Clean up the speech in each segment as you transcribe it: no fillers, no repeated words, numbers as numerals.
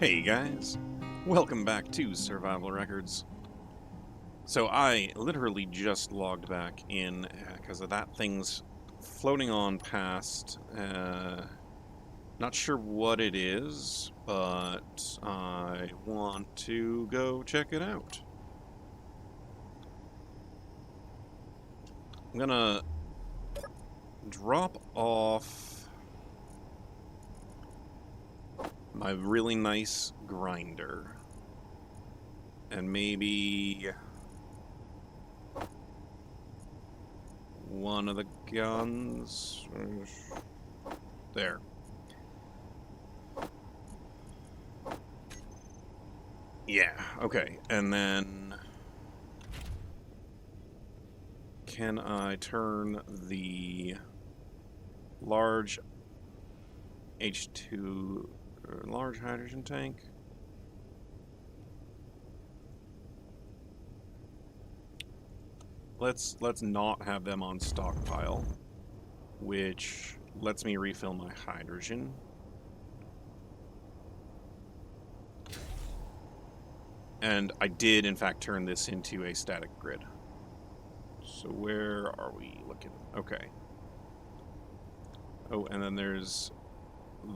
Hey guys, welcome back to Survival Records. So I literally just logged back in because of that thing's floating on past. Not sure what it is, but I want to go check it out. I'm gonna drop off my really nice grinder and maybe one of the guns. There. Yeah, okay. And then can I turn the large H2 large hydrogen tank? Let's not have them on stockpile, which lets me refill my hydrogen. And I did, in fact, turn this into a static grid. So where are we looking? Okay. Oh, and then there's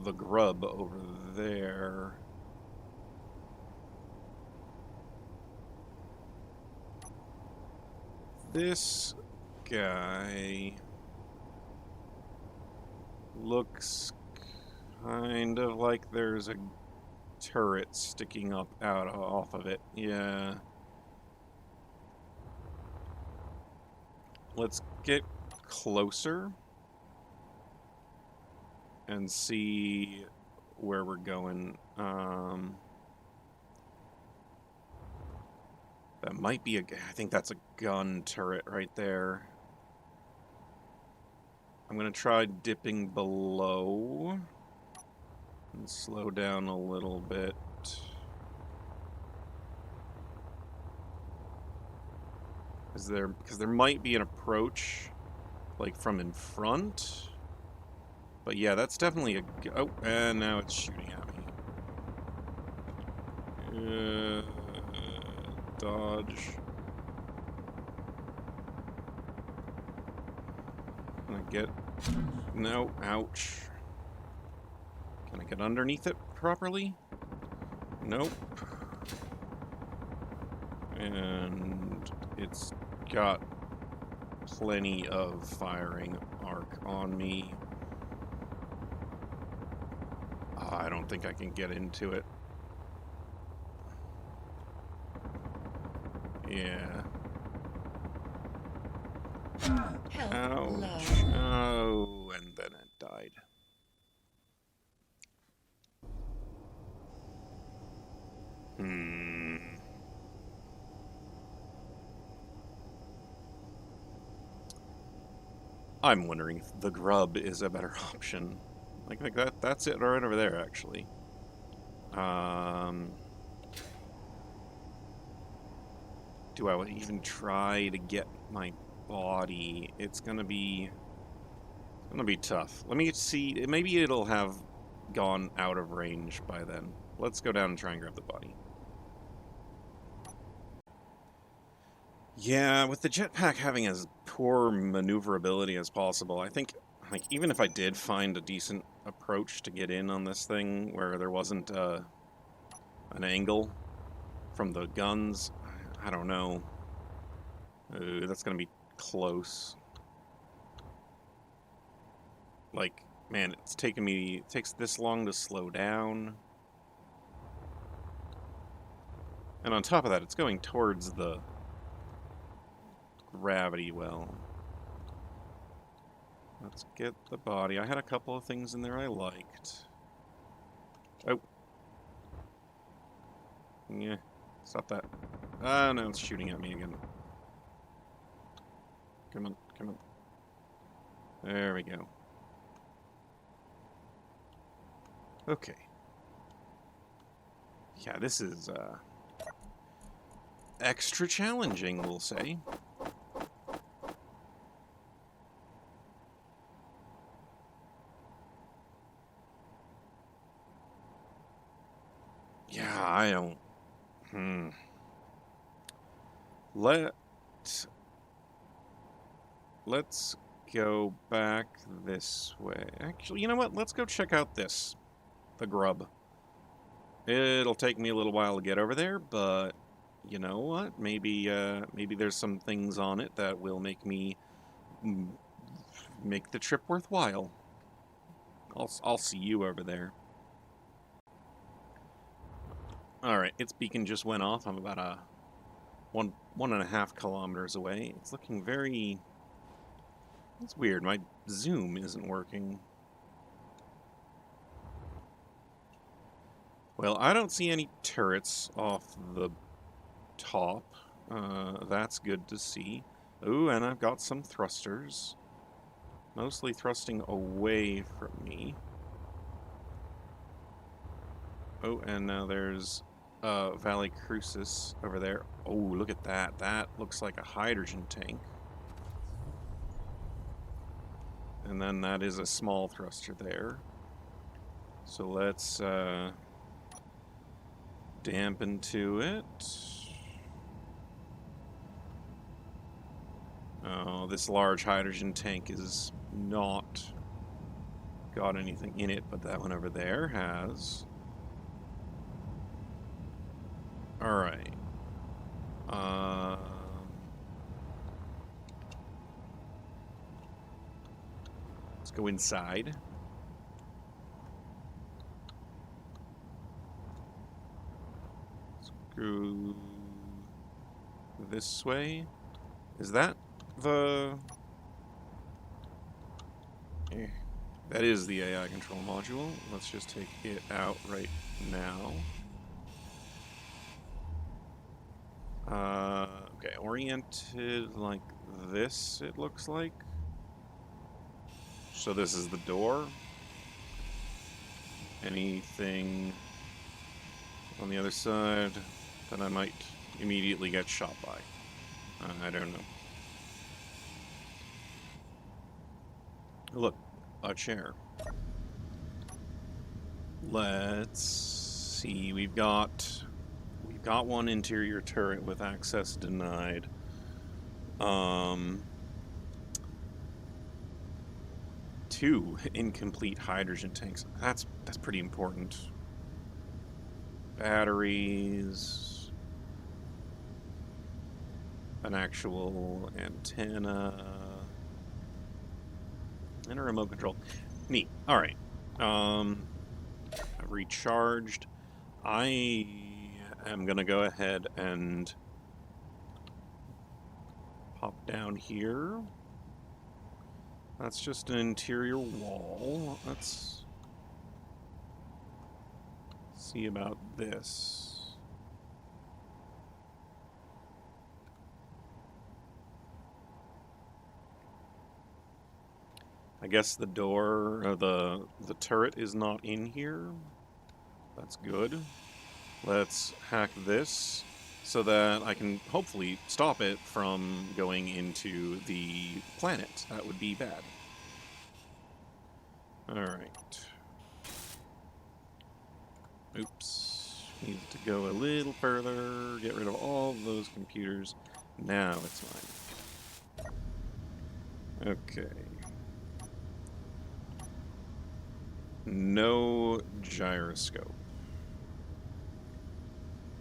the grub over there. This guy looks kind of like there's a turret sticking up out off of it. Yeah. Let's get closer and see where we're going. That might be I think that's a gun turret right there. I'm gonna try dipping below and slow down a little bit. Because there might be an approach, like from in front. But yeah, that's definitely oh, and now it's shooting at me. Dodge. Can I get... No, ouch. Can I get underneath it properly? Nope. And it's got plenty of firing arc on me. I don't think I can get into it. Yeah. Ouch. Oh, and then it died. I'm wondering if the grub is a better option. Like that's it right over there, actually. Do I even try to get my body? It's gonna be tough. Let me see. Maybe it'll have gone out of range by then. Let's go down and try and grab the body. Yeah, with the jetpack having as poor maneuverability as possible, I think, like, even if I did find a decent approach to get in on this thing where there wasn't an angle from the guns, I don't know. That's gonna be close. Like, man, it takes this long to slow down. And on top of that, it's going towards the gravity well. Let's get the body. I had a couple of things in there I liked. Oh. Yeah, stop that. Ah, no, it's shooting at me again. Come on, come on. There we go. Okay. Yeah, this is, extra challenging, we'll say. I don't... Let's go back this way. Actually, you know what? Let's go check out this. The grub. It'll take me a little while to get over there, but you know what? Maybe there's some things on it that will make me make the trip worthwhile. I'll see you over there. All right, its beacon just went off. I'm about 1.5 kilometers away. It's looking very... It's weird. My zoom isn't working. Well, I don't see any turrets off the top. That's good to see. Ooh, and I've got some thrusters. Mostly thrusting away from me. Oh, and now there's Valley Crucis over there. Oh, look at that. That looks like a hydrogen tank. And then that is a small thruster there. So let's dampen to it. Oh, this large hydrogen tank is not got anything in it, but that one over there has. Alright. Let's go inside. Let's go this way. Is that the... That is the AI control module. Let's just take it out right now. Okay, oriented like this, it looks like. So this is the door. Anything on the other side that I might immediately get shot by? I don't know. Look, a chair. Let's see. We've got one interior turret with access denied. Two incomplete hydrogen tanks. That's pretty important. Batteries. An actual antenna. And a remote control. Neat. Alright. I've recharged. I am gonna go ahead and pop down here. That's just an interior wall. Let's see about this. I guess the door, or the turret is not in here. That's good. Let's hack this so that I can hopefully stop it from going into the planet. That would be bad. Alright. Oops. Need to go a little further, get rid of all of those computers. Now it's mine. Okay. No gyroscope.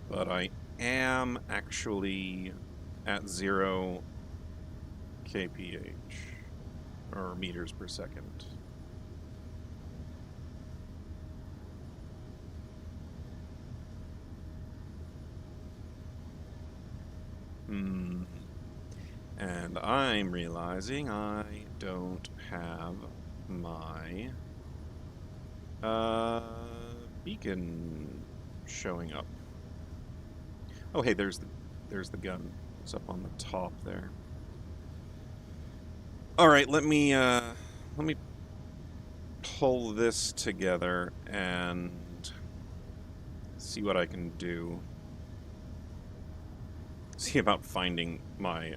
But I am actually at 0 kph, or meters per second. And I'm realizing I don't have my beacon showing up. Oh, hey, there's the gun. It's up on the top there. All right, let me pull this together and see what I can do. See about finding my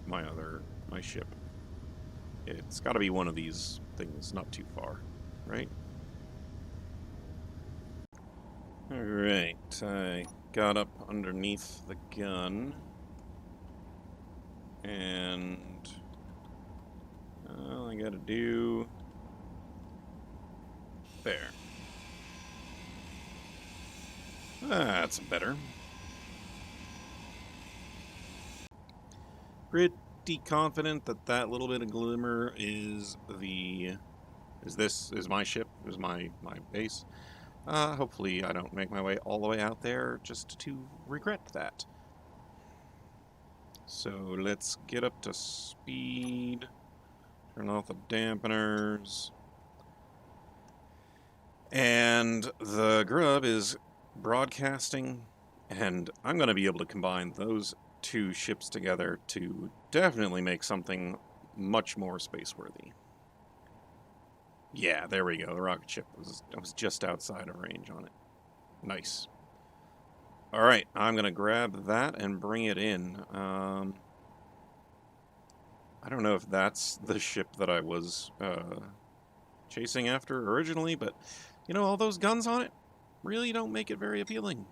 ship. It's got to be one of these things, not too far, right? All right, I got up underneath the gun. And all I gotta do... There. That's better. Pretty confident that that little bit of glimmer is the... is my ship, is my base. Hopefully I don't make my way all the way out there just to regret that. So let's get up to speed, turn off the dampeners, and the grub is broadcasting, and I'm going to be able to combine those two ships together to definitely make something much more space-worthy. Yeah, there we go. The rocket ship was just outside of range on it. Nice. All right, I'm going to grab that and bring it in. I don't know if that's the ship that I was chasing after originally, but, you know, all those guns on it really don't make it very appealing.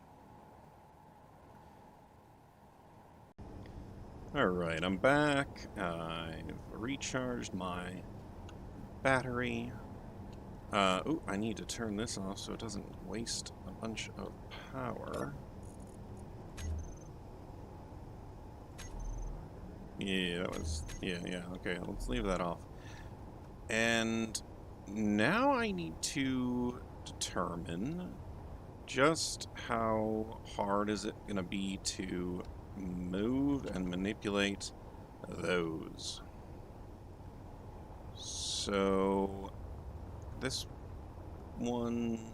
All right, I'm back. I've recharged my battery. Oh, I need to turn this off so it doesn't waste a bunch of power. Yeah, that was... Yeah, okay, let's leave that off. And now I need to determine just how hard is it going to be to move and manipulate those. So this one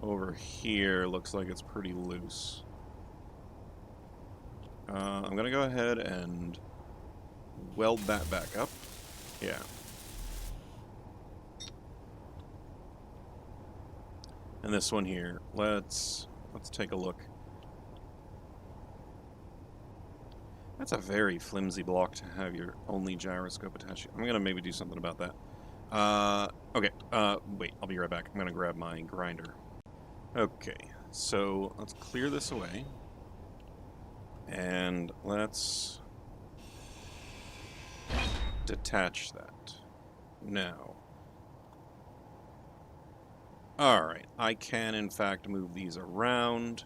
over here looks like it's pretty loose. I'm going to go ahead and weld that back up. Yeah. And this one here, let's take a look. That's a very flimsy block to have your only gyroscope attached. I'm going to maybe do something about that. Okay, wait, I'll be right back. I'm going to grab my grinder. Okay, so let's clear this away. And let's detach that. Now. Alright, I can in fact move these around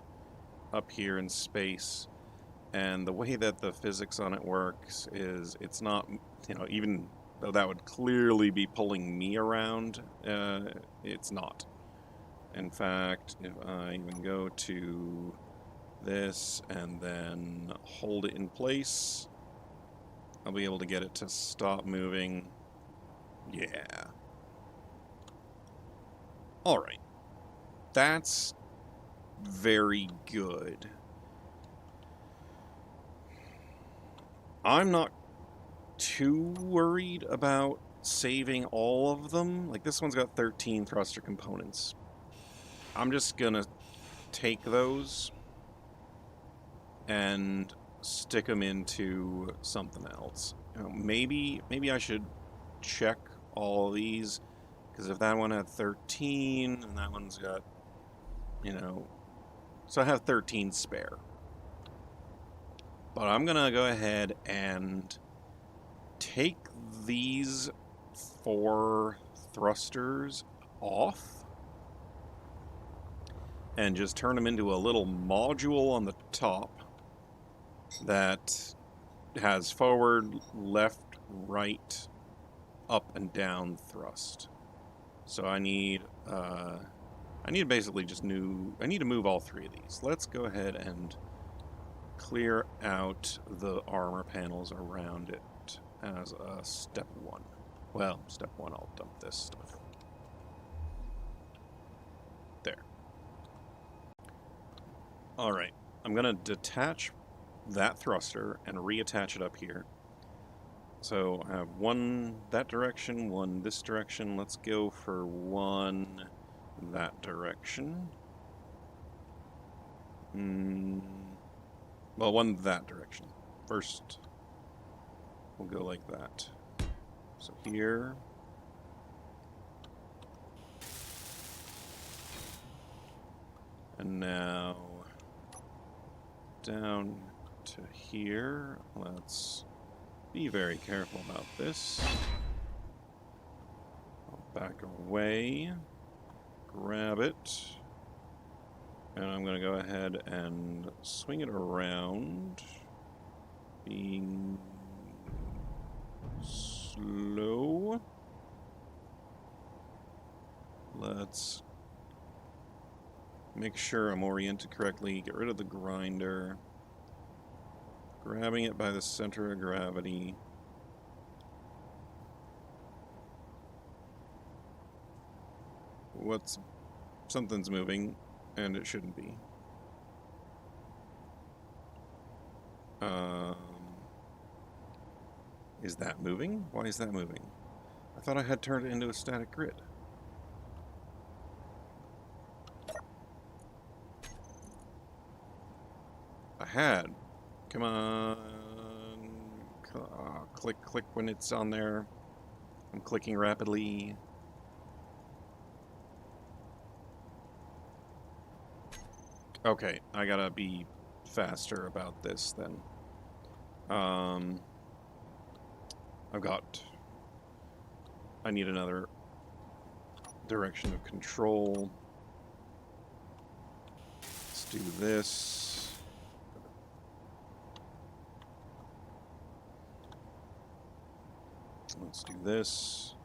up here in space. And the way that the physics on it works is it's not, you know, even though that would clearly be pulling me around, it's not. In fact, if I even go to this and then hold it in place, I'll be able to get it to stop moving. Yeah. Alright. That's very good. I'm not too worried about saving all of them. Like, this one's got 13 thruster components. I'm just gonna take those and stick them into something else. You know, maybe I should check all these, because if that one had 13 and that one's got, you know, so I have 13 spare. But I'm gonna go ahead and take these 4 thrusters off and just turn them into a little module on the top that has forward, left, right, up, and down thrust. So I need basically just I need to move all 3 of these. Let's go ahead and clear out the armor panels around it as a step 1. Well, step 1, I'll dump this stuff. There. Alright, I'm going to detach that thruster and reattach it up here. So I have one that direction, one this direction. Let's go for one that direction. Well, one that direction. First, we'll go like that. So here. And now down to here. Let's be very careful about this. I'll back away, grab it, and I'm going to go ahead and swing it around, being slow. Let's make sure I'm oriented correctly, get rid of the grinder, grabbing it by the center of gravity. Something's moving, and it shouldn't be. Is that moving? Why is that moving? I thought I had turned it into a static grid. I had. Come on. Click, click when it's on there. I'm clicking rapidly. Okay, I gotta be faster about this then. I need another direction of control. Let's do this. Let's do this.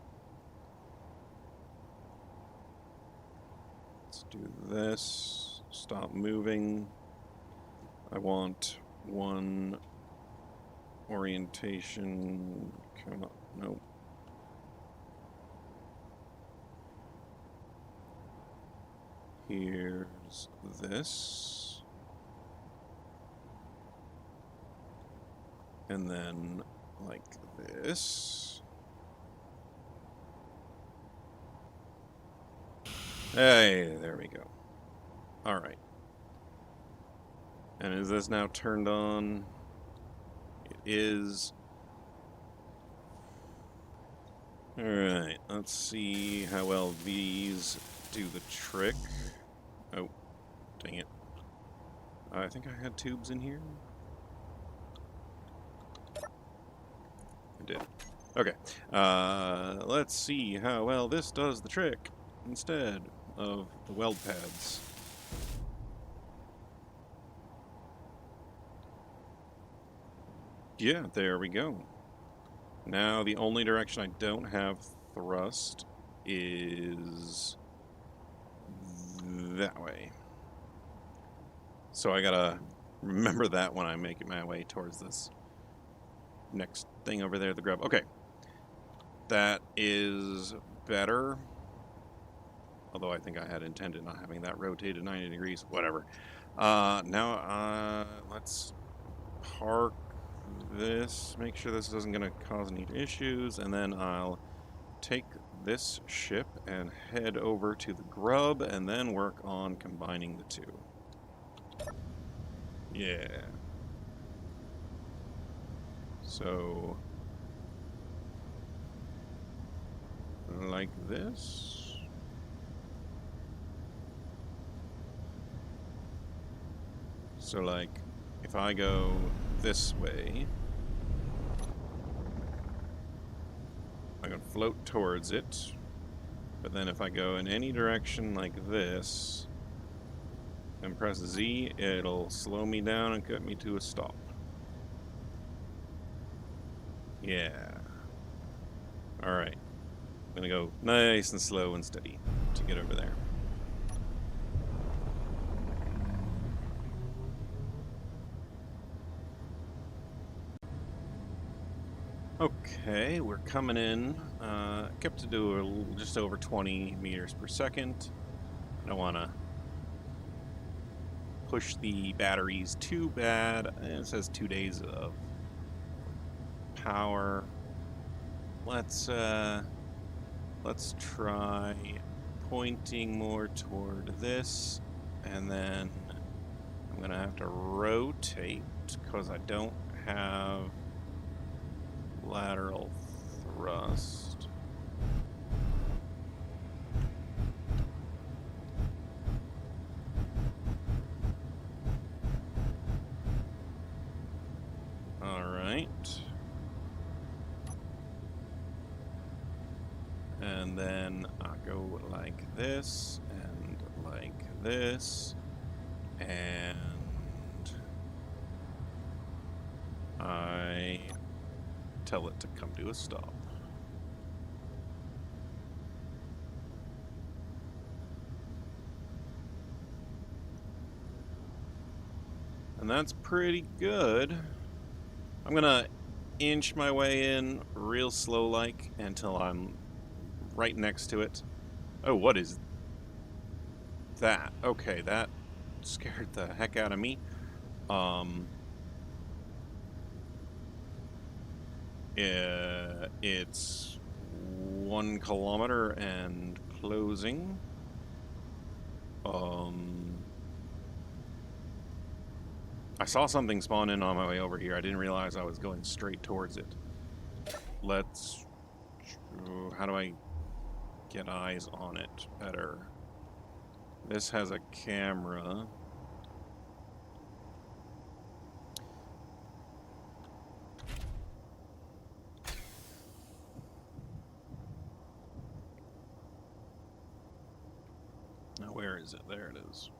Let's do this. Stop moving. I want one orientation. Come on. Nope. Here's this. And then like this. Hey, there we go. All right. And is this now turned on? It is. All right, let's see how well these do the trick. Oh, dang it. I think I had tubes in here. I did. Okay. Let's see how well this does the trick instead of the weld pads. Yeah, there we go. Now the only direction I don't have thrust is that way. So I gotta remember that when I'm making my way towards this next thing over there, the grub. Okay. That is better. Although I think I had intended not having that rotated 90 degrees. Whatever. Now, let's park this. Make sure this isn't going to cause any issues. And then I'll take this ship and head over to the grub and then work on combining the two. Yeah. So, like this. So like, if I go this way, I can float towards it, but then if I go in any direction like this, and press Z, it'll slow me down and cut me to a stop. Yeah. Alright. I'm gonna go nice and slow and steady to get over there. Okay, we're coming in. Kept to do just over 20 meters per second. I don't want to push the batteries too bad. It says 2 days of power. Let's try pointing more toward this, and then I'm gonna have to rotate because I don't have lateral thrust. Alright. And then I go like this, and like this, and I tell it to come to a stop. And that's pretty good. I'm gonna inch my way in real slow-like until I'm right next to it. Oh, what is that? Okay, that scared the heck out of me. It's 1 kilometer and closing. I saw something spawn in on my way over here. I didn't realize I was going straight towards it. Let's... How do I get eyes on it better? This has a camera. Now, where is it? There it is.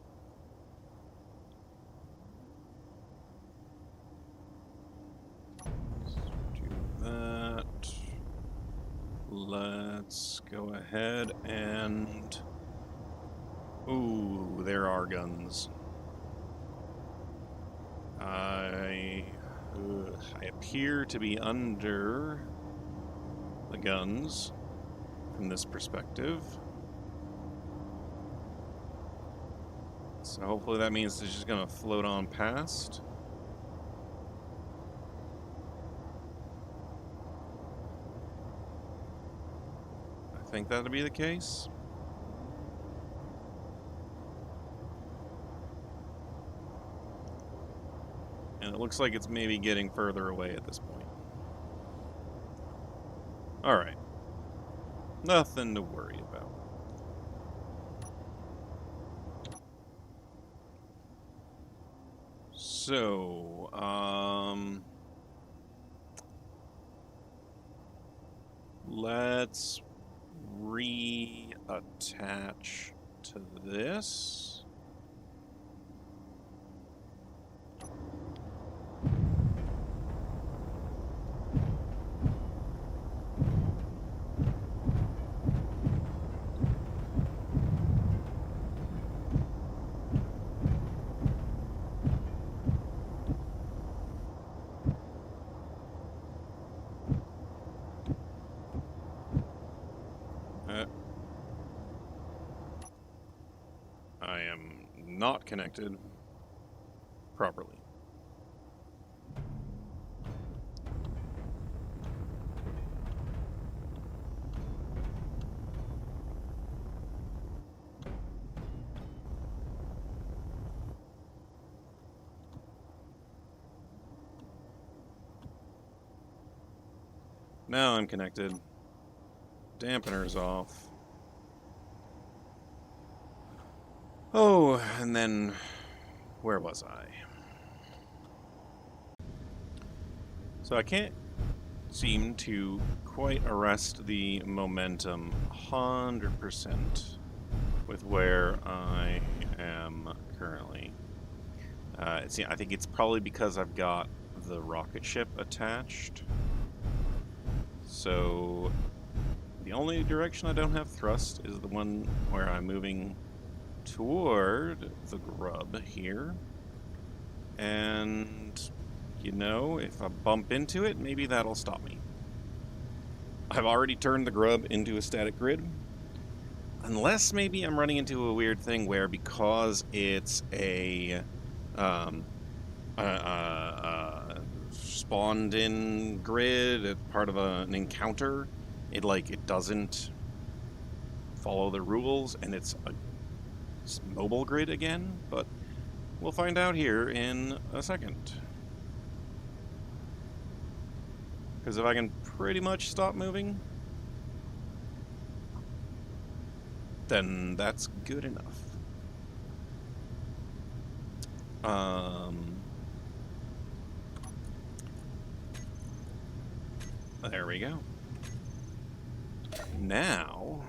That. Let's go ahead and... Ooh, there are guns. I appear to be under the guns from this perspective. So hopefully that means it's just gonna float on past. I think that'll be the case. And it looks like it's maybe getting further away at this point. Alright. Nothing to worry about. So, let's reattach to this. I am not connected properly. Now I'm connected. Dampener's off. Oh, and then where was I? So I can't seem to quite arrest the momentum 100% with where I am currently. I think it's probably because I've got the rocket ship attached. So the only direction I don't have thrust is the one where I'm moving toward the grub here. And, you know, if I bump into it, maybe that'll stop me. I've already turned the grub into a static grid. Unless maybe I'm running into a weird thing where because it's a spawned-in grid, part of an encounter, it doesn't follow the rules, and it's a mobile grid again, but we'll find out here in a second. Because if I can pretty much stop moving, then that's good enough. There we go. Now,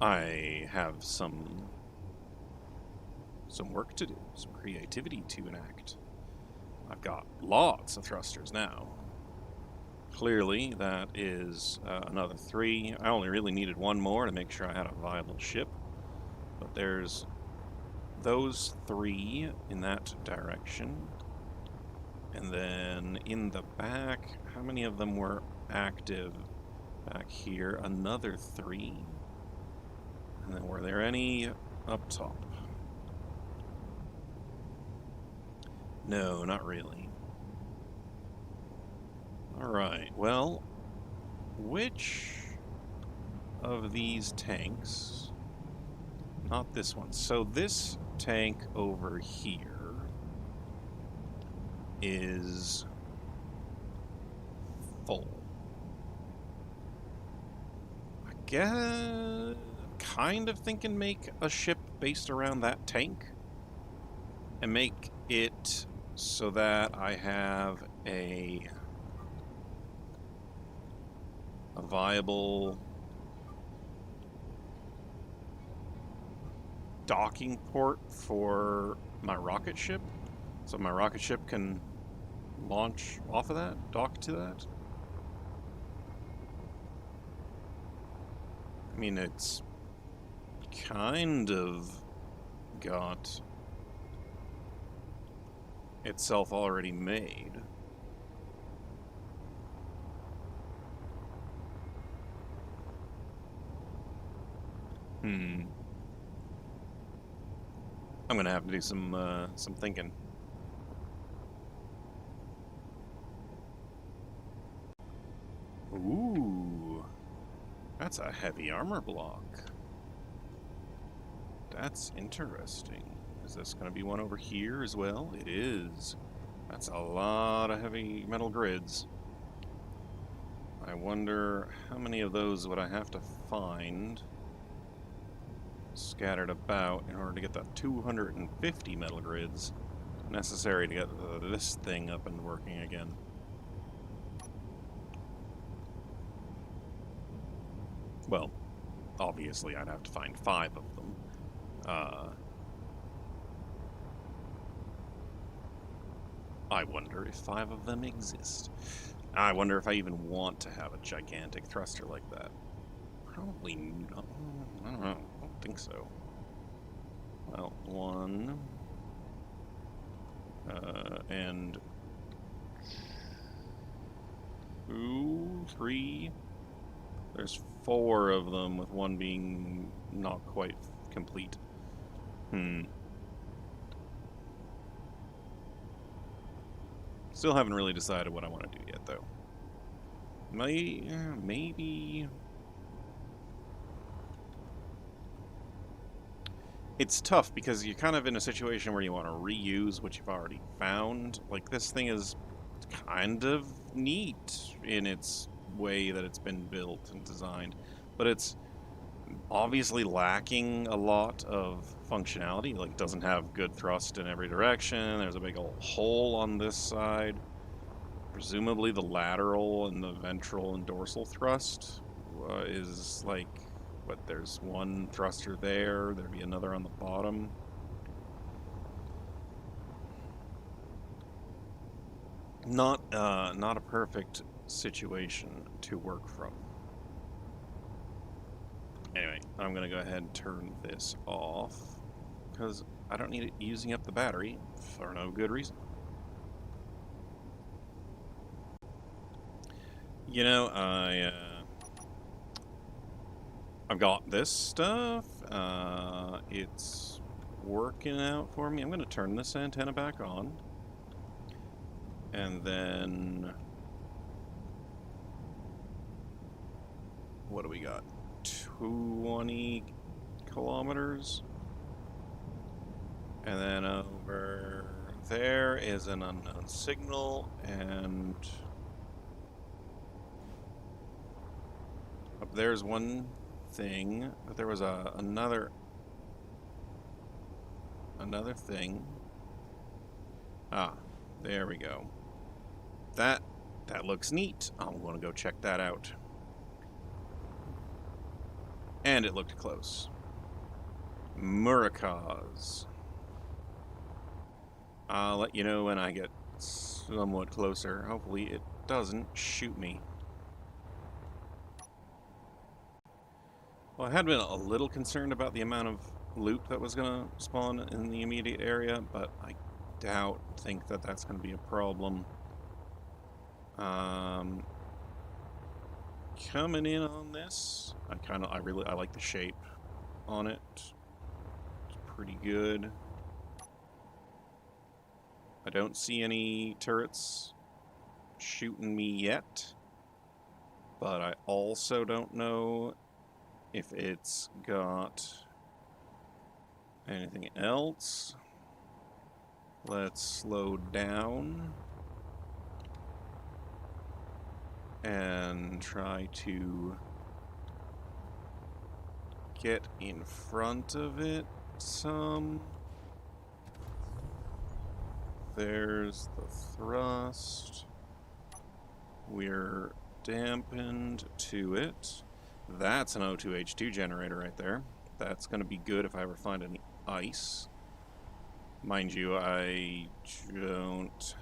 I have some work to do, some creativity to enact. I've got lots of thrusters now. Clearly, that is another 3. I only really needed 1 more to make sure I had a viable ship. But there's those 3 in that direction. And then in the back, how many of them were active back here? Another 3. And then were there any up top? No, not really. Alright, well, which of these tanks... Not this one. So this tank over here is full. I guess... kind of thinking make a ship based around that tank and make it so that I have a viable docking port for my rocket ship, so my rocket ship can launch off of that, dock to that. I mean, it's kind of got itself already made. I'm gonna have to do some thinking. Ooh, that's a heavy armor block. That's interesting. Is this gonna be one over here as well? It is. That's a lot of heavy metal grids. I wonder how many of those would I have to find scattered about in order to get the 250 metal grids necessary to get this thing up and working again. Well, obviously I'd have to find 5 of them. I wonder if 5 of them exist. I wonder if I even want to have a gigantic thruster like that. Probably not. I don't know. I don't think so. Well, 1. And 2, 3. There's 4 of them, with 1 being not quite complete. Still haven't really decided what I want to do yet, though. Maybe... It's tough because you're kind of in a situation where you want to reuse what you've already found. Like, this thing is kind of neat in its way that it's been built and designed, but it's obviously lacking a lot of functionality. Like, it doesn't have good thrust in every direction. There's a big old hole on this side. Presumably the lateral and the ventral and dorsal thrust is like, what, there's 1 thruster there, there'd be another on the bottom. Not a perfect situation to work from. Anyway, I'm gonna go ahead and turn this off because I don't need it using up the battery for no good reason. You know, I've got this stuff. It's working out for me. I'm going to turn this antenna back on. And then... what do we got? 20 kilometers. And then over there is an unknown signal, and... up there's one thing, but there was another thing. Ah, there we go. That That looks neat. I'm going to go check that out. And it looked close. Muraka's. I'll let you know when I get somewhat closer. Hopefully it doesn't shoot me. Well, I had been a little concerned about the amount of loot that was going to spawn in the immediate area, but I think that that's going to be a problem. Coming in on this, I like the shape on it. It's pretty good. I don't see any turrets shooting me yet, but I also don't know if it's got anything else. Let's slow down and try to get in front of it some. There's the thrust. We're dampened to it. That's an O2H2 generator right there. That's going to be good if I ever find any ice. Mind you, I don't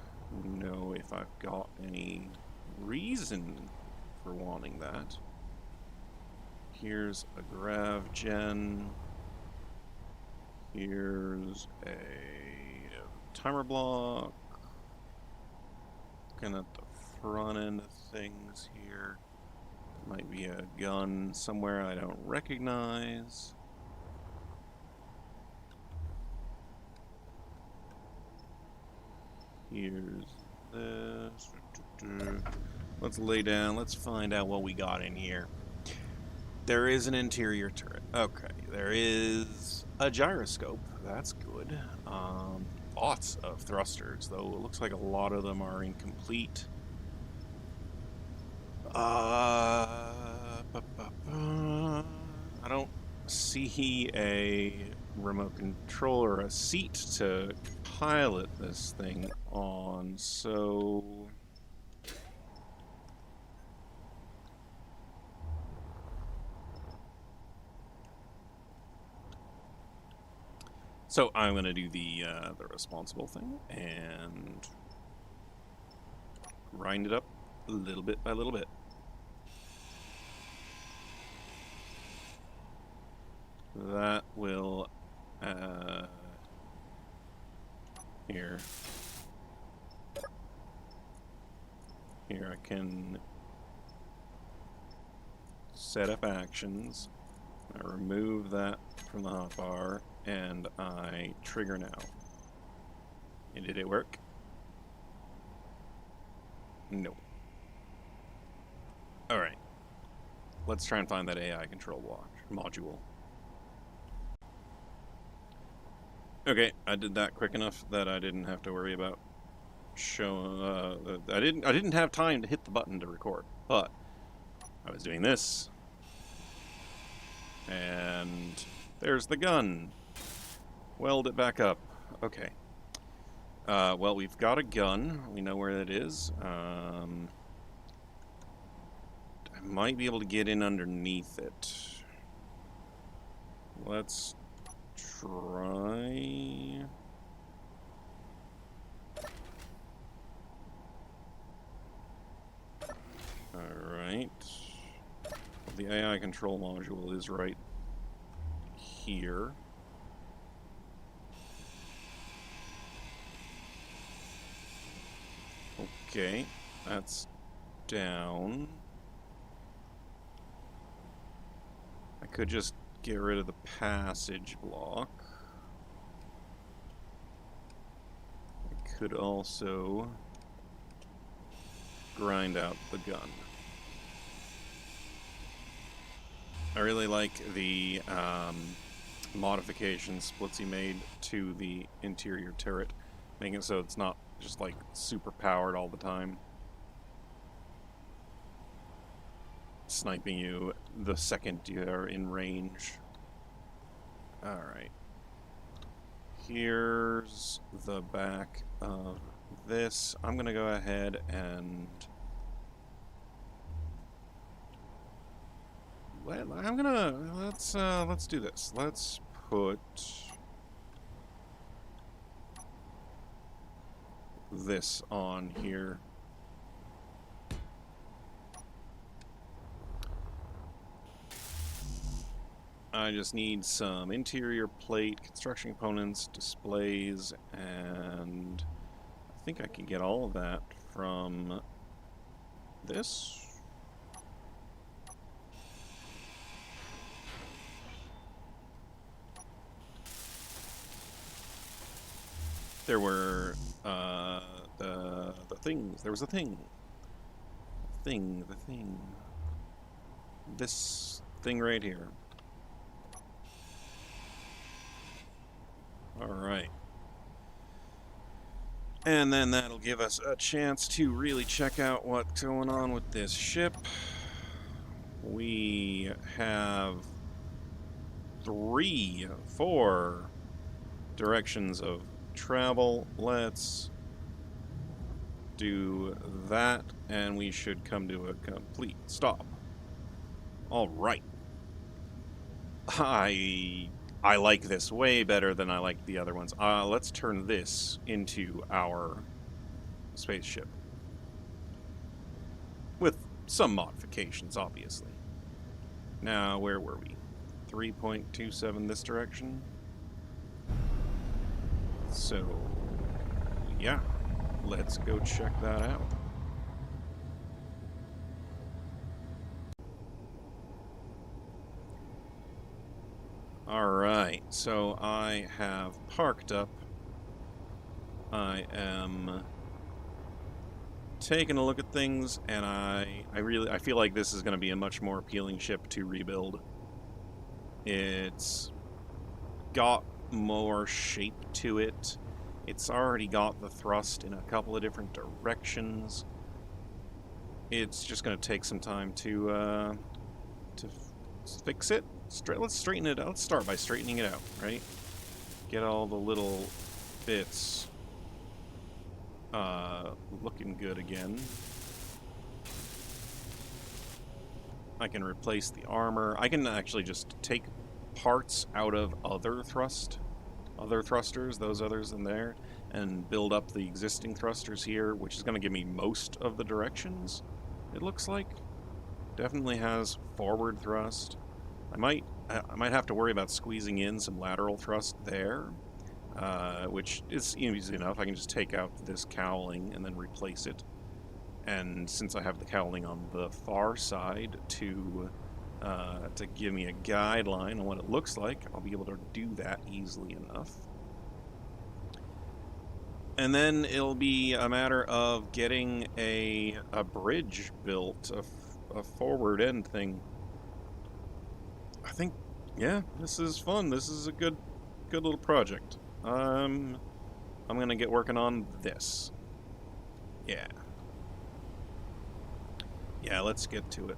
know if I've got any reason for wanting that. Here's a grav gen. Here's a timer block. Looking at the front end of things here. Might be a gun somewhere I don't recognize. Here's this. Let's lay down. Let's find out what we got in here. There is an interior turret. Okay. There is a gyroscope. That's good. Lots of thrusters, though. It looks like a lot of them are incomplete. I don't see a remote control or a seat to pilot this thing on, so I'm going to do the responsible thing and grind it up little bit by little bit. That will, here I can set up actions. I remove that from the hotbar, and I trigger now. And did it work? No. Alright. Let's try and find that AI control module. Okay, I did that quick enough that I didn't have to worry about showing. I didn't have time to hit the button to record, but I was doing this, and there's the gun. Weld it back up. Okay. Well, we've got a gun. We know where it is. I might be able to get in underneath it. Let's try. Alright. The AI control module is right here. Okay, that's down. I could just get rid of the passage block. I could also grind out the gun. I really like the modifications Splitsie made to the interior turret, making it so it's not just like super powered all the time, sniping you the second you're in range. Alright. Here's the back of this. I'm gonna go ahead and let's do this. Let's put this on here. I just need some interior plate, construction components, displays, and I think I can get all of that from this. There were the things. There was a thing. The thing. This thing right here. Alright. And then that'll give us a chance to really check out what's going on with this ship. We have 4 directions of travel. Let's do that, and we should come to a complete stop. Alright. I like this way better than I like the other ones. Let's turn this into our spaceship. With some modifications, obviously. Now, where were we? 3.27 this direction? So, yeah. Let's go check that out. Alright, so I have parked up. I am taking a look at things, and I feel like this is going to be a much more appealing ship to rebuild. It's got more shape to it. It's already got the thrust in a couple of different directions. It's just going to take some time to fix it. Let's straighten it out. Let's start by straightening it out, right? Get all the little bits looking good again. I can replace the armor. I can actually just take parts out of other thrusters, those others in there, and build up the existing thrusters here, which is going to give me most of the directions, it looks like. Definitely has forward thrust. I might have to worry about squeezing in some lateral thrust there, which is easy enough. I can just take out this cowling and then replace it. And since I have the cowling on the far side to give me a guideline on what it looks like, I'll be able to do that easily enough. And then it'll be a matter of getting a bridge built, a forward end thing. I think, yeah, this is fun. This is a good little project. I'm gonna get working on this. Yeah. Yeah, let's get to it.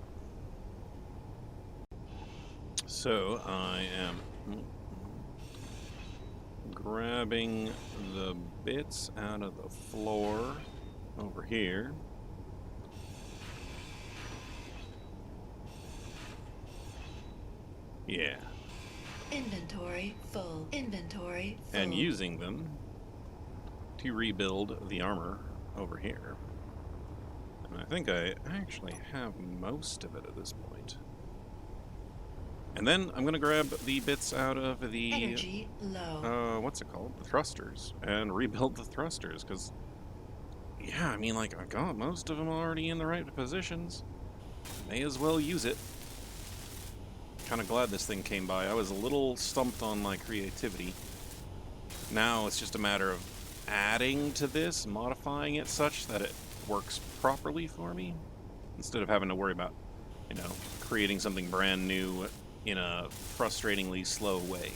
So, I am grabbing the bits out of the floor over here. Yeah. Inventory full. Inventory full. And using them to rebuild the armor over here. And I think I actually have most of it at this point. And then I'm going to grab the bits out of the... Energy low. what's it called? The thrusters. And rebuild the thrusters, because... Yeah, I mean, like, I've got most of them already in the right positions. May as well use it. Kind of glad this thing came by. I was a little stumped on my creativity. Now it's just a matter of adding to this, modifying it such that it works properly for me, instead of having to worry about, you know, creating something brand new in a frustratingly slow way.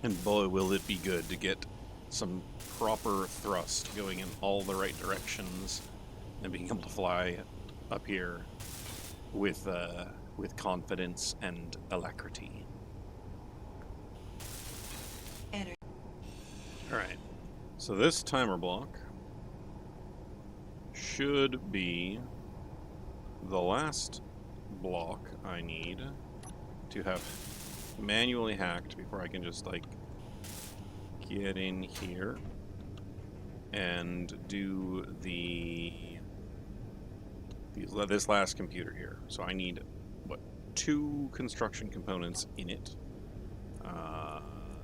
And boy, will it be good to get some proper thrust going in all the right directions and being able to fly up here with confidence and alacrity. Alright, so this timer block should be the last block I need to have manually hacked before I can just, like, get in here and do this last computer here. So I need, what, 2 construction components in it.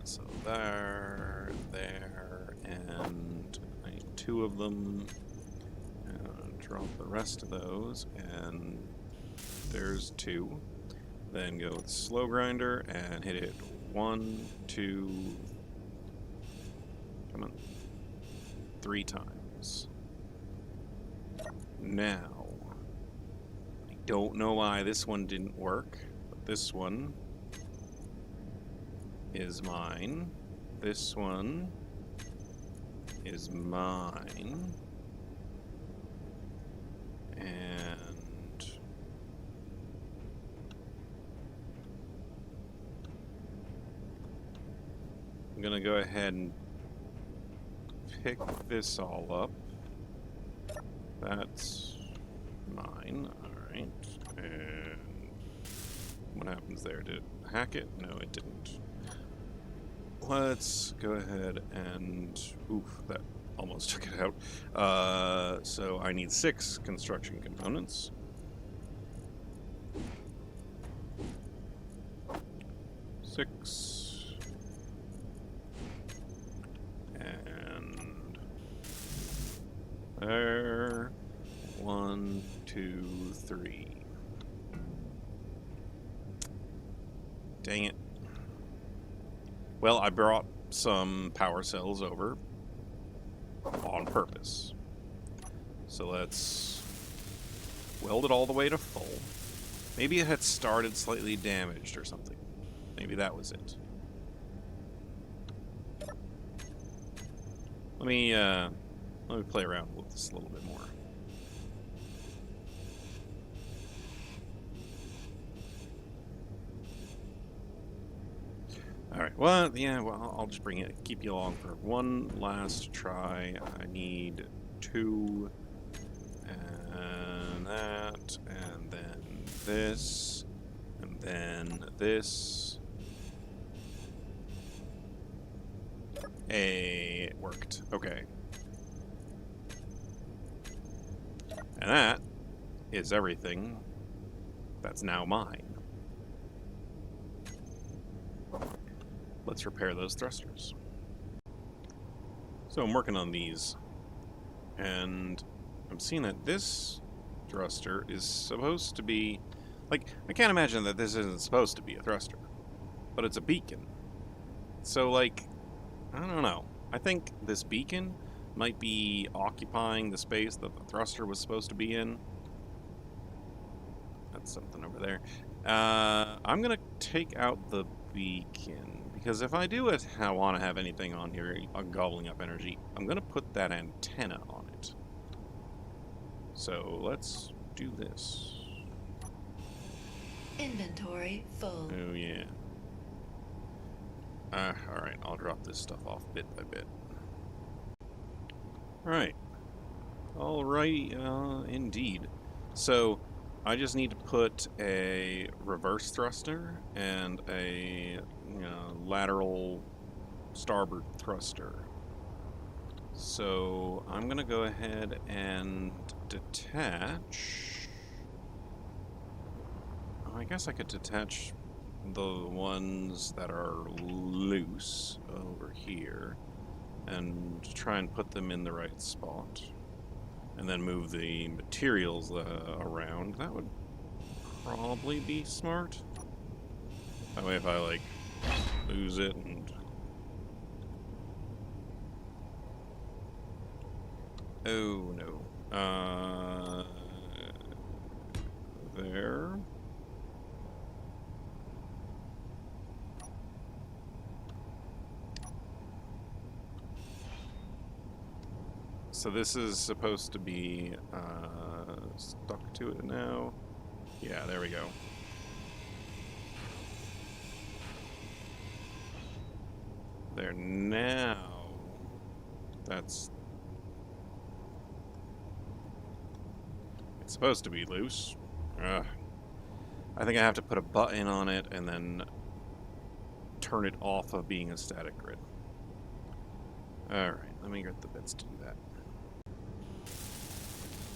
So there, and I need 2 of them. Drop the rest of those, and there's 2. Then go with slow grinder and hit it 1, 2, come on, 3 times. Now, I don't know why this one didn't work, but this one is mine. This one is mine. And I'm gonna go ahead and pick this all up. That's mine. Alright. And what happens there? Did it hack it? No, it didn't. Let's go ahead and... Oof, that almost took it out. So I need 6 construction components. Six. And there. 1, 2, 3. Dang it. Well, I brought some power cells over on purpose. So let's weld it all the way to full. Maybe it had started slightly damaged or something. Maybe that was it. Let me play around with this a little bit more. Alright, well, yeah, well, I'll just bring it, keep you along for one last try. I need 2, and that, and then this, and then this. Hey, it worked. Okay. And that is everything that's now mine. Let's repair those thrusters. So I'm working on these, and I'm seeing that this thruster is supposed to be, like, I can't imagine that this isn't supposed to be a thruster, but it's a beacon. So, like, I don't know. I think this beacon might be occupying the space that the thruster was supposed to be in. That's something over there. I'm gonna take out the beacon. Because if I do it, I want to have anything on here gobbling up energy, I'm going to put that antenna on it. So let's do this. Inventory full. Oh yeah. Alright, I'll drop this stuff off bit by bit. Alright. Alright, indeed. So, I just need to put a reverse thruster and a lateral starboard thruster. So I'm gonna go ahead and detach. I guess I could detach the ones that are loose over here and try and put them in the right spot. And then move the materials around. That would probably be smart. That way if I, like, lose it and... Oh, no. There. So this is supposed to be stuck to it now. Yeah, there we go. There now. That's... It's supposed to be loose. Ugh. I think I have to put a button on it and then turn it off of being a static grid. Alright, let me get the bits to do that.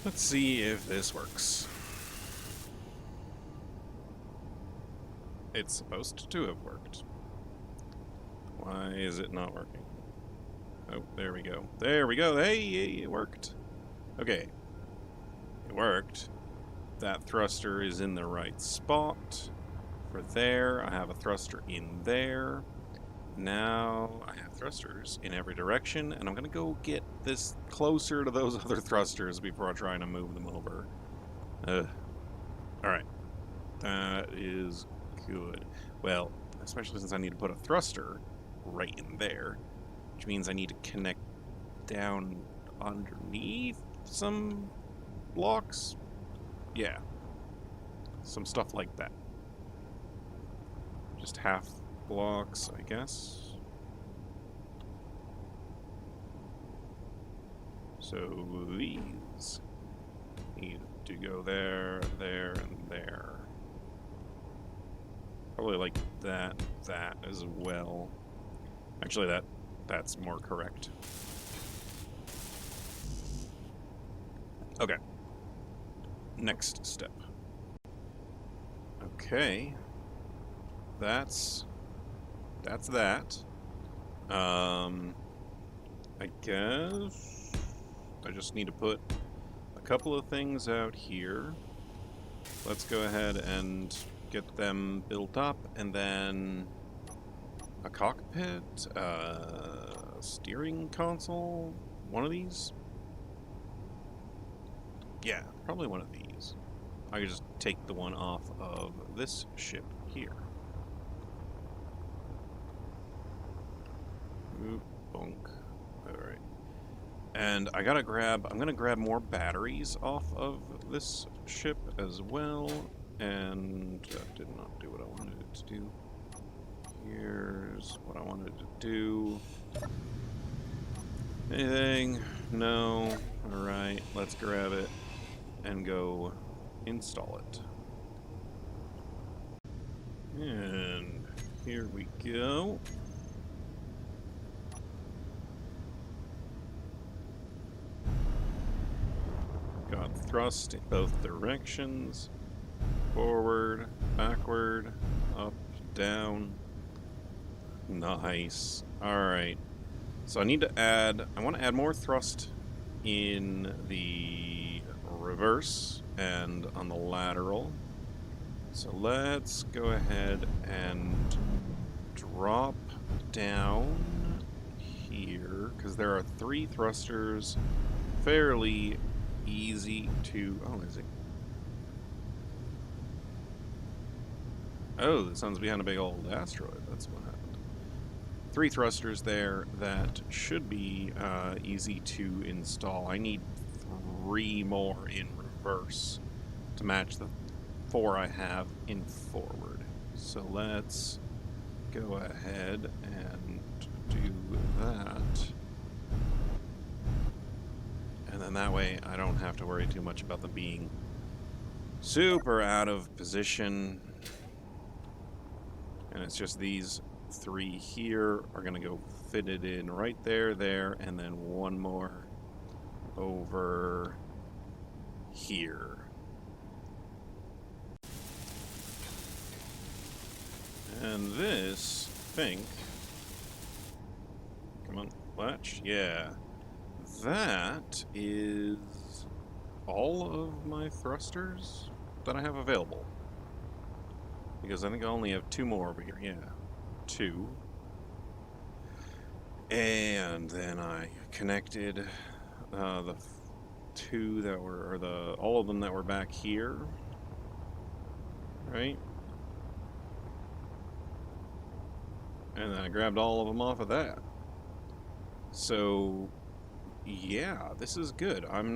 Let's see if this works. It's supposed to have worked. Why is it not working? Oh, there we go. There we go. Hey, it worked. Okay. It worked. That thruster is in the right spot. For there, I have a thruster in there. Now I have thrusters in every direction, and I'm going to go get this closer to those other thrusters before I try to move them over. Alright. That is good. Well, especially since I need to put a thruster right in there, which means I need to connect down underneath some blocks. Yeah. Some stuff like that. Just half blocks, I guess. So these need to go there, there, and there. Probably like that as well. Actually, that's more correct. Okay. Next step. Okay. That's that. I guess I just need to put a couple of things out here. Let's go ahead and get them built up, and then a cockpit, a steering console, one of these? Yeah, probably one of these. I could just take the one off of this ship here. Oop, bonk. Alright. And I'm gonna grab more batteries off of this ship as well. And that did not do what I wanted it to do. Here's what I wanted to do. Anything? No. Alright, let's grab it and go install it. And here we go. Got thrust in both directions. Forward, backward, up, down. Nice. Alright. So I want to add more thrust in the reverse and on the lateral. So let's go ahead and drop down here, because there are 3 thrusters, fairly easy to... Oh, is it? Oh, the sun's behind a big old asteroid. That's what happened. 3 thrusters there that should be easy to install. I need 3 more in reverse to match the 4 I have in forward. So let's go ahead and do that. And then that way I don't have to worry too much about them being super out of position. And it's just these 3 here are going to go fitted in right there, and then one more over here. And this, I think... Come on, latch? Yeah. That is all of my thrusters that I have available. Because I think I only have 2 more over here. Yeah, 2. And then I connected the 2 that were, or all of them that were back here. Right? And then I grabbed all of them off of that. So, yeah, this is good. I'm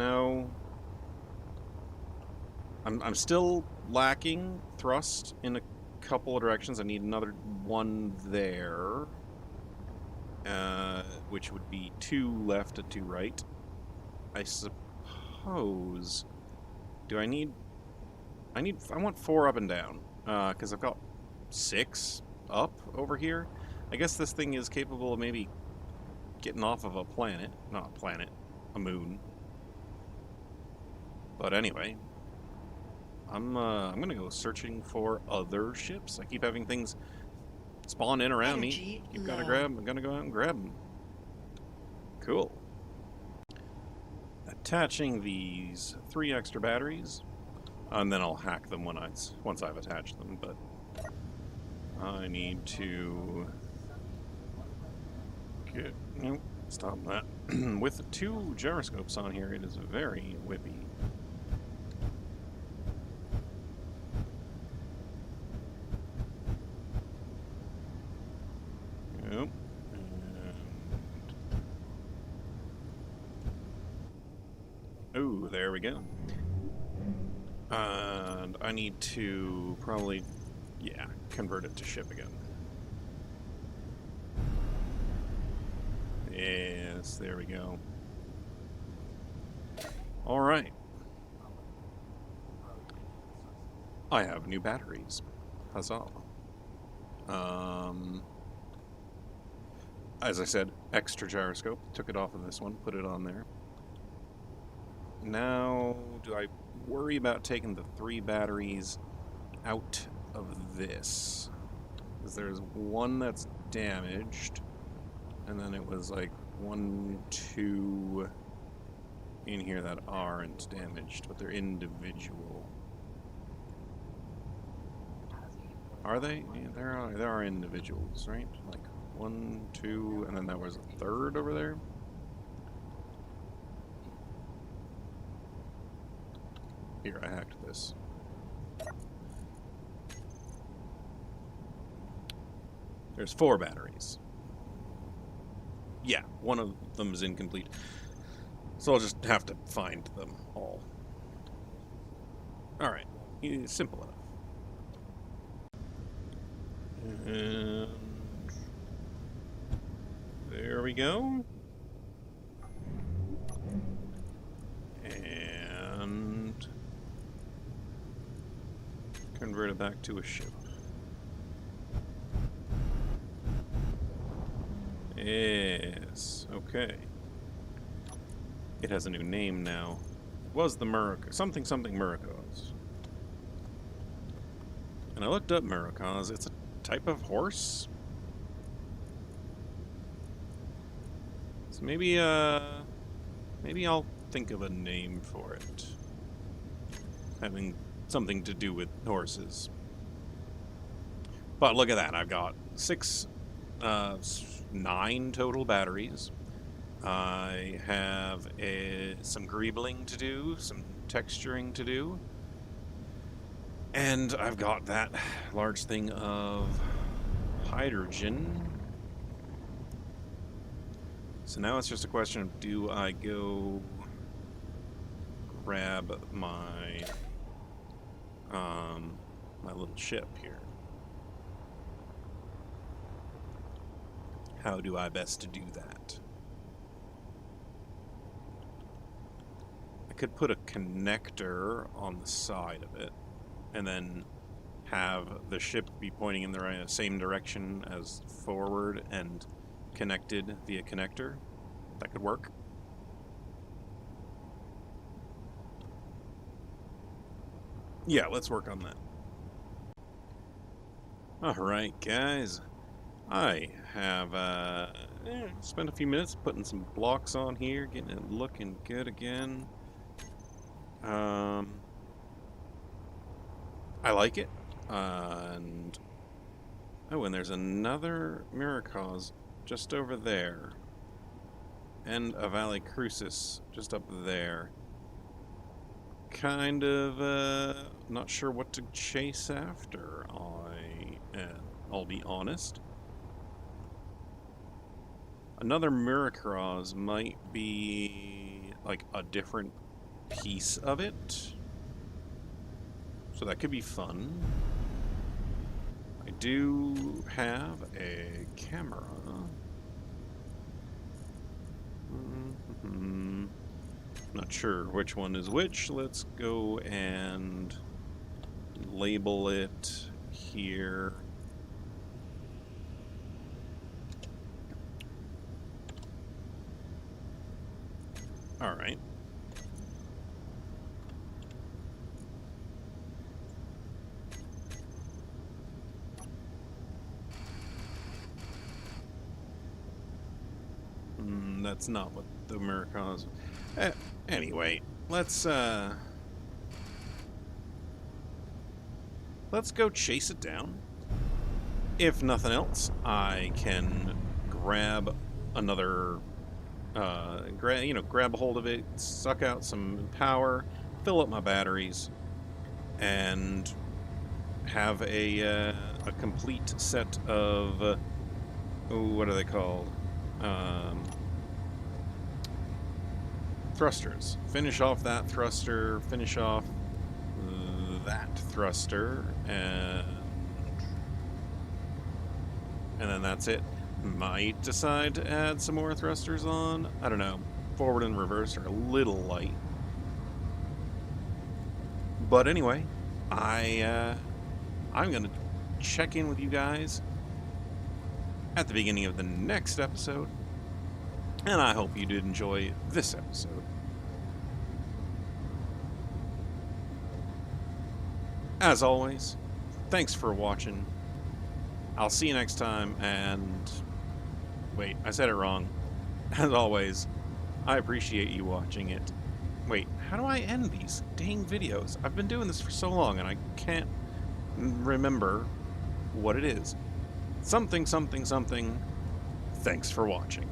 still lacking thrust in a couple of directions. I need another one there, which would be 2 left and 2 right. I suppose. Do I need I want 4 up and down, because I've got 6 up over here. I guess this thing is capable of maybe getting off of a planet. Not a planet, a moon. But anyway, I'm gonna go searching for other ships. I keep having things spawn in around me. You've got to grab. I'm gonna go out and grab them. Cool. Attaching these 3 extra batteries, and then I'll hack them once I've attached them. But I need to get nope. Stop that. With 2 gyroscopes on here, it is very whippy. Yep. Oh, there we go. And I need to probably, yeah, convert it to ship again. Yes, there we go. All right. I have new batteries. Huzzah. As I said, extra gyroscope. Took it off of this one, put it on there. Now, do I worry about taking the 3 batteries out of this? Because there's one that's damaged, and then it was like 1, 2 in here that aren't damaged, but they're individual. Are they? Yeah, there are individuals, right? Like 1, 2, and then there was a 3rd over there. Here, I hacked this. There's 4 batteries. Yeah, one of them is incomplete. So I'll just have to find them all. Alright, simple enough. And there we go. And convert it back to a ship. Yes, okay. It has a new name now. It was the something Muricos. And I looked up Muricos. It's a type of horse. So maybe I'll think of a name for it. Having something to do with horses. But look at that, I've got 9 total batteries. I have some greebling to do, some texturing to do. And I've got that large thing of hydrogen. So now it's just a question of, do I go grab my my little ship here? How do I best do that? I could put a connector on the side of it, and then have the ship be pointing in the same direction as forward and connected via connector. That could work. Yeah, let's work on that. Alright, guys. I have spent a few minutes putting some blocks on here, getting it looking good again. I like it. And there's another Miracause just over there. And a Valley Crucis just up there. Kind of not sure what to chase after. I'll be honest. Another Miracross might be like a different piece of it. So that could be fun. I do have a camera. Not sure which one is which. Let's go and label it here. All right. That's not what the Americanos... anyway, let's go chase it down. If nothing else, I can grab another, grab a hold of it, suck out some power, fill up my batteries, and have a complete set of, what are they called? Thrusters. Finish off that thruster, finish off that thruster, and then that's it. Might decide to add some more thrusters on. I don't know. Forward and reverse are a little light. But anyway, I'm gonna check in with you guys at the beginning of the next episode, and I hope you did enjoy this episode. As always, thanks for watching. I'll see you next time, and... Wait, I said it wrong. As always, I appreciate you watching it. Wait, how do I end these dang videos? I've been doing this for so long, and I can't remember what it is. Something, something, something. Thanks for watching.